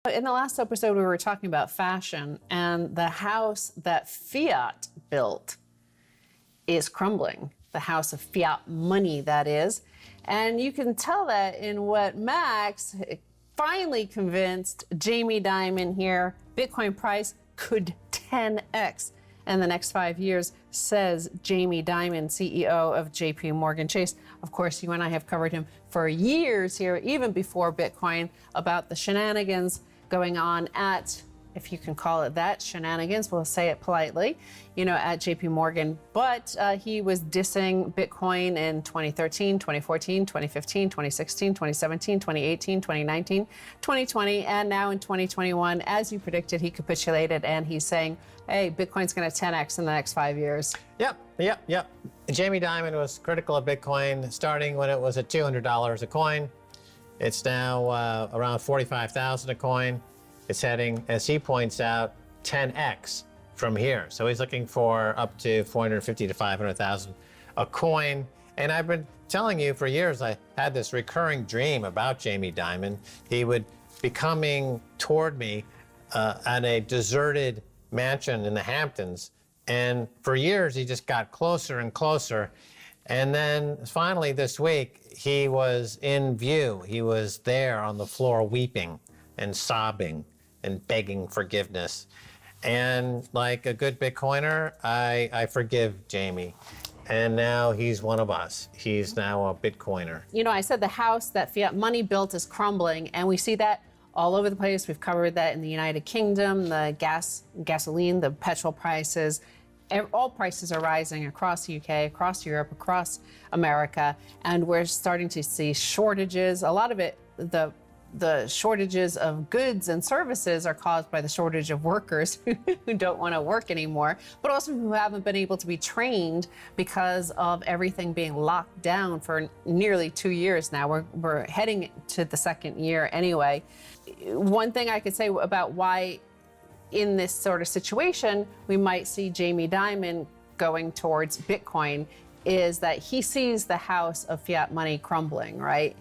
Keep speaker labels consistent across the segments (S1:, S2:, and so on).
S1: In the last episode, we were talking about fashion, and the house that fiat built is crumbling. The house of fiat money, that is. And you can tell that in what Max finally convinced Jamie Dimon here, Bitcoin price could 10x in the next 5 years, says Jamie Dimon, CEO of JP Morgan Chase. Of course, you and I have covered him for years here, even before Bitcoin, about the shenanigans going on at, if you can call it that, shenanigans, we'll say it politely, at JP Morgan. But he was dissing Bitcoin in 2013, 2014, 2015, 2016, 2017, 2018, 2019, 2020, and now in 2021, as you predicted, he capitulated and he's saying, hey, Bitcoin's going to 10x in the next 5 years.
S2: Yep. Jamie Dimon was critical of Bitcoin starting when it was at $200 a coin. It's now around $45,000 a coin. It's heading, as he points out, 10x from here. So he's looking for up to 450 to 500,000 a coin. And I've been telling you for years, I had this recurring dream about Jamie Dimon. He would be coming toward me at a deserted mansion in the Hamptons. And for years, he just got closer and closer. And then finally this week, he was in view. He was there on the floor weeping and sobbing and begging forgiveness. And like a good Bitcoiner, I forgive Jamie. And now he's one of us. He's now a Bitcoiner.
S1: I said the house that fiat money built is crumbling, and we see that all over the place. We've covered that in the United Kingdom, the gasoline, the petrol prices. All prices are rising across the UK, across Europe, across America, and we're starting to see shortages. A lot of it, the shortages of goods and services are caused by the shortage of workers who don't want to work anymore, but also who haven't been able to be trained because of everything being locked down for nearly 2 years now. We're heading to the second year anyway. One thing I could say about why in this sort of situation we might see Jamie Dimon going towards Bitcoin is that he sees the house of fiat money crumbling, right?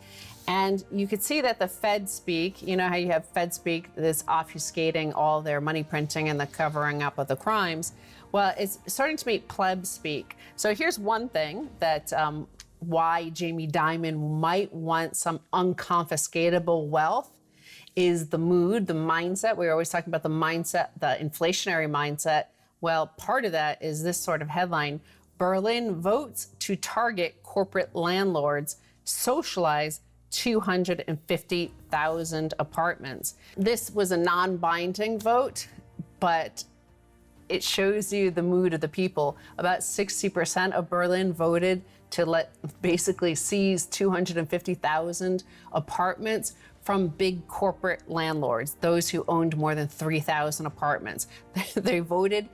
S1: And you could see that the Fed speak, how you have Fed speak that's obfuscating all their money printing and the covering up of the crimes. Well, it's starting to meet pleb speak. So here's one thing that why Jamie Dimon might want some unconfiscatable wealth is the mood, the mindset. We're always talking about the mindset, the inflationary mindset. Well, part of that is this sort of headline: Berlin votes to target corporate landlords, socialize 250,000 apartments. This was a non-binding vote, but it shows you the mood of the people. About 60% of Berlin voted to basically seize 250,000 apartments from big corporate landlords, those who owned more than 3,000 apartments. They voted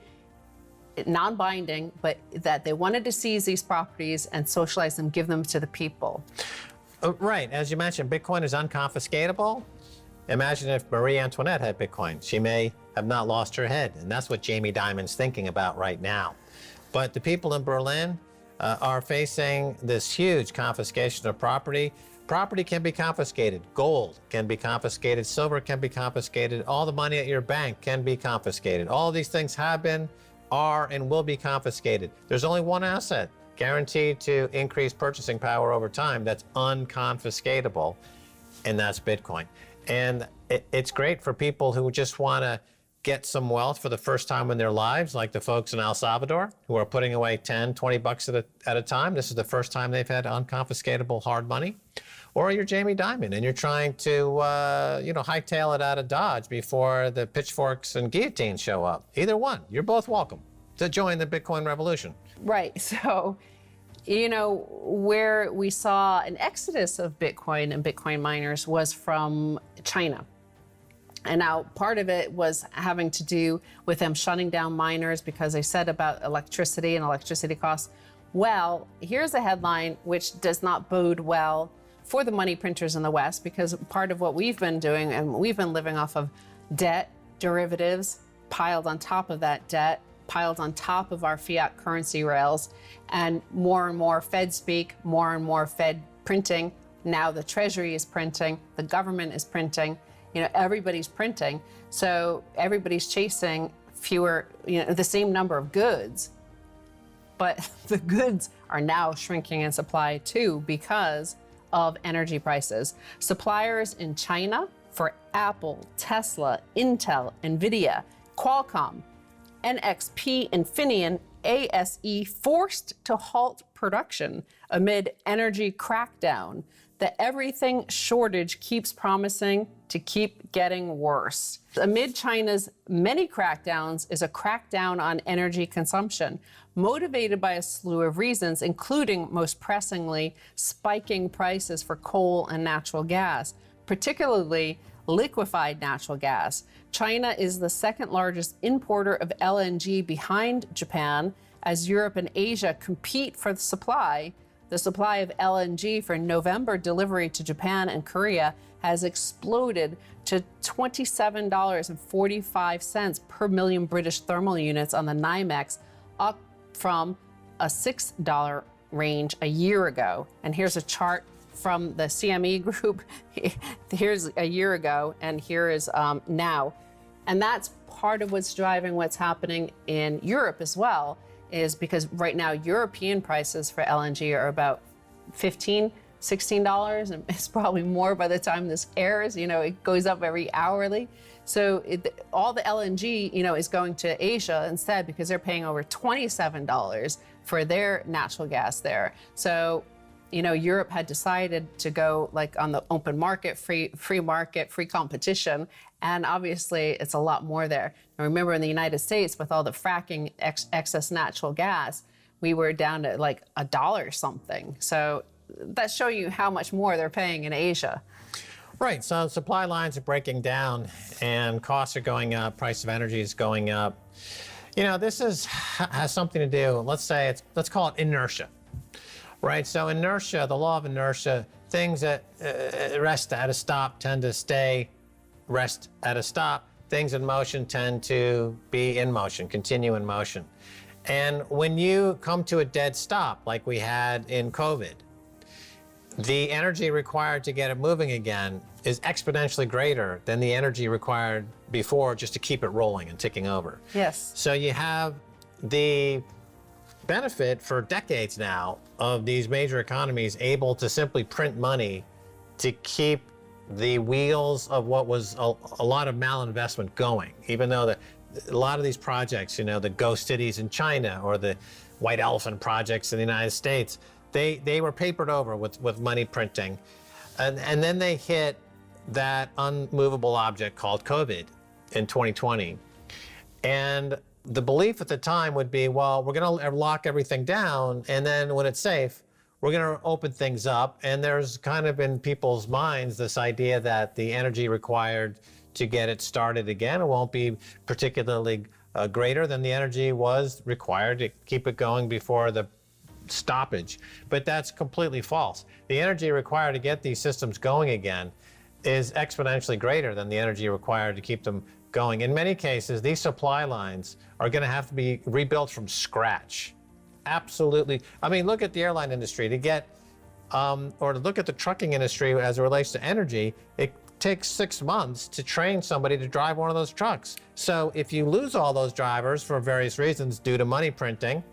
S1: non-binding, but that they wanted to seize these properties and socialize them, give them to the people.
S2: Right, as you mentioned, Bitcoin is unconfiscatable. Imagine if Marie Antoinette had Bitcoin. She may have not lost her head, and that's what Jamie Dimon's thinking about right now. But the people in Berlin are facing this huge confiscation of property. Property can be confiscated. Gold can be confiscated. Silver can be confiscated. All the money at your bank can be confiscated. All of these things have been, are, and will be confiscated. There's only one asset guaranteed to increase purchasing power over time that's unconfiscatable, and that's Bitcoin. And it's great for people who just want to get some wealth for the first time in their lives, like the folks in El Salvador who are putting away 10, 20 bucks at a time. This is the first time they've had unconfiscatable hard money. Or you're Jamie Dimon and you're trying to, hightail it out of Dodge before the pitchforks and guillotines show up. Either one, you're both welcome to join the Bitcoin revolution.
S1: Right. So, where we saw an exodus of Bitcoin and Bitcoin miners was from China. And now part of it was having to do with them shutting down miners because they said about electricity and electricity costs. Well, here's a headline which does not bode well for the money printers in the West, because part of what we've been doing, and we've been living off of debt, derivatives, piled on top of that debt, piled on top of our fiat currency rails, and more Fed speak, more and more Fed printing. Now the Treasury is printing, the government is printing. everybody's printing. So everybody's chasing fewer, the same number of goods, but the goods are now shrinking in supply too because of energy prices. Suppliers in China for Apple, Tesla, Intel, Nvidia, Qualcomm, NXP, Infineon, ASE forced to halt production amid energy crackdown. The everything shortage keeps promising to keep getting worse. Amid China's many crackdowns is a crackdown on energy consumption, motivated by a slew of reasons, including, most pressingly, spiking prices for coal and natural gas, particularly liquefied natural gas. China is the second largest importer of LNG behind Japan as Europe and Asia compete for the supply. The supply of LNG for November delivery to Japan and Korea has exploded to $27.45 per million British thermal units on the NYMEX, up from a $6 range a year ago. And here's a chart from the CME group. Here's a year ago, and here is now. And that's part of what's driving what's happening in Europe as well, is because right now European prices for LNG are about $15, $16, and it's probably more by the time this airs. It goes up every hourly. So all the LNG, is going to Asia instead because they're paying over $27 for their natural gas there. So, Europe had decided to go like on the open market, free market, free competition. And obviously it's a lot more there. Now remember, in the United States, with all the fracking excess natural gas, we were down to like $1 something. So that's showing you how much more they're paying in Asia.
S2: Right, so supply lines are breaking down and costs are going up, price of energy is going up. This has something to do, let's call it inertia. Right, so inertia, the law of inertia, things that rest at a stop tend to rest at a stop. Things in motion tend to be in motion, continue in motion. And when you come to a dead stop, like we had in COVID, the energy required to get it moving again is exponentially greater than the energy required before just to keep it rolling and ticking over.
S1: Yes.
S2: So you have the benefit for decades now of these major economies able to simply print money to keep the wheels of what was a lot of malinvestment going, even though a lot of these projects, the ghost cities in China or the white elephant projects in the United States, they were papered over with money printing. And then they hit that unmovable object called COVID in 2020. And the belief at the time would be, well, we're going to lock everything down, and then when it's safe, we're going to open things up. And there's kind of in people's minds this idea that the energy required to get it started again won't be particularly greater than the energy was required to keep it going before the stoppage. But that's completely false. The energy required to get these systems going again is exponentially greater than the energy required to keep them going. In many cases, these supply lines are going to have to be rebuilt from scratch. Absolutely. I mean, look at the airline industry to get, or to look at the trucking industry as it relates to energy. It takes 6 months to train somebody to drive one of those trucks. So if you lose all those drivers for various reasons due to money printing,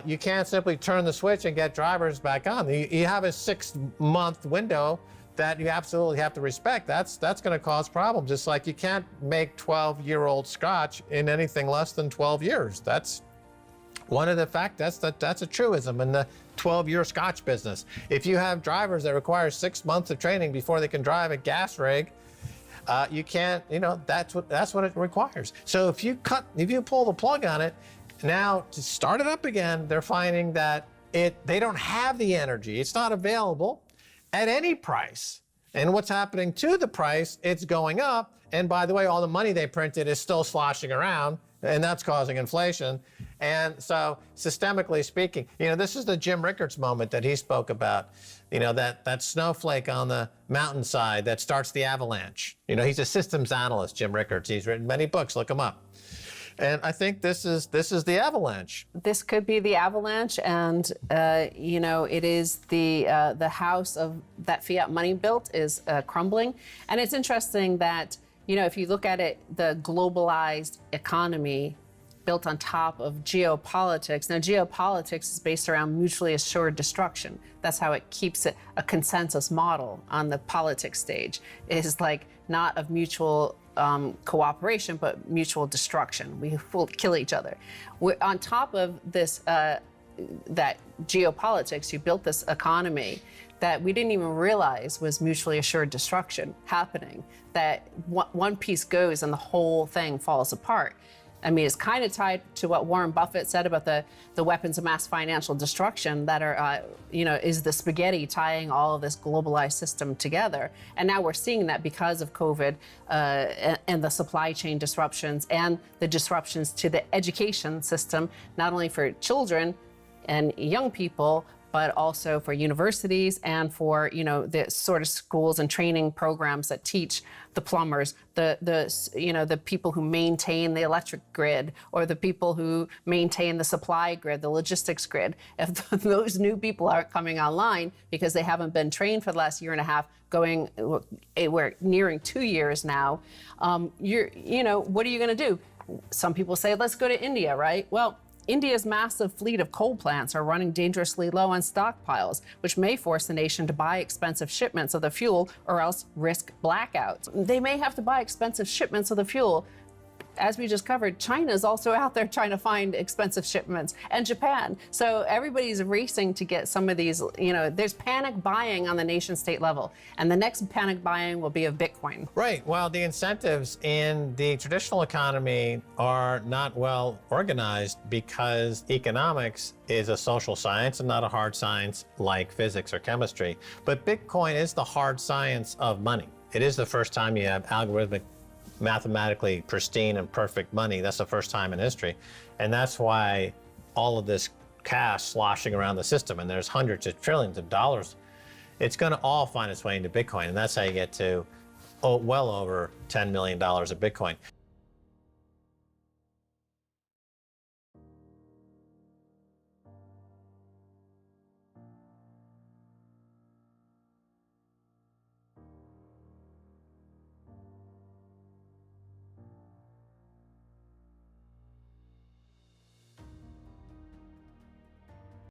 S2: you can't simply turn the switch and get drivers back on. You have a 6-month window that you absolutely have to respect. That's going to cause problems. Just like you can't make 12-year-old scotch in anything less than 12 years. That's one of the facts. That's a truism in the 12-year scotch business. If you have drivers that require 6 months of training before they can drive a gas rig, you can't. That's what it requires. So if you pull the plug on it, now to start it up again, they're finding that they don't have the energy. It's not available at any price. And what's happening to the price? It's going up. And by the way, all the money they printed is still sloshing around, and that's causing inflation. And so systemically speaking, this is the Jim Rickards moment that he spoke about, that snowflake on the mountainside that starts the avalanche. He's a systems analyst, Jim Rickards. He's written many books, look him up. And I think this is the avalanche.
S1: This could be the avalanche, and it is the house of that fiat money built is crumbling. And it's interesting that if you look at it, the globalized economy built on top of geopolitics. Now, geopolitics is based around mutually assured destruction. That's how it keeps it a consensus model on the politics stage. It is like not of mutual cooperation, but mutual destruction. We will kill each other. On top of this, that geopolitics, you built this economy that we didn't even realize was mutually assured destruction happening, that one piece goes and the whole thing falls apart. I mean, it's kind of tied to what Warren Buffett said about the weapons of mass financial destruction that are, is the spaghetti tying all of this globalized system together. And now we're seeing that because of COVID and the supply chain disruptions and the disruptions to the education system, not only for children and young people, but also for universities and for the sort of schools and training programs that teach the plumbers, the people who maintain the electric grid, or the people who maintain the supply grid, the logistics grid. If those new people aren't coming online because they haven't been trained for the last year and a half, we're nearing 2 years now. What are you going to do? Some people say, let's go to India, right? Well, India's massive fleet of coal plants are running dangerously low on stockpiles, which may force the nation to buy expensive shipments of the fuel or else risk blackouts. They may have to buy expensive shipments of the fuel. As we just covered, China is also out there trying to find expensive shipments, and Japan. So everybody's racing to get some of these, there's panic buying on the nation state level. And the next panic buying will be of Bitcoin.
S2: Right. Well, the incentives in the traditional economy are not well organized because economics is a social science and not a hard science like physics or chemistry. But Bitcoin is the hard science of money. It is the first time you have algorithmic, mathematically pristine and perfect money. That's the first time in history. And that's why all of this cash sloshing around the system, and there's hundreds of trillions of dollars, it's going to all find its way into Bitcoin. And that's how you get to well over $10 million of Bitcoin.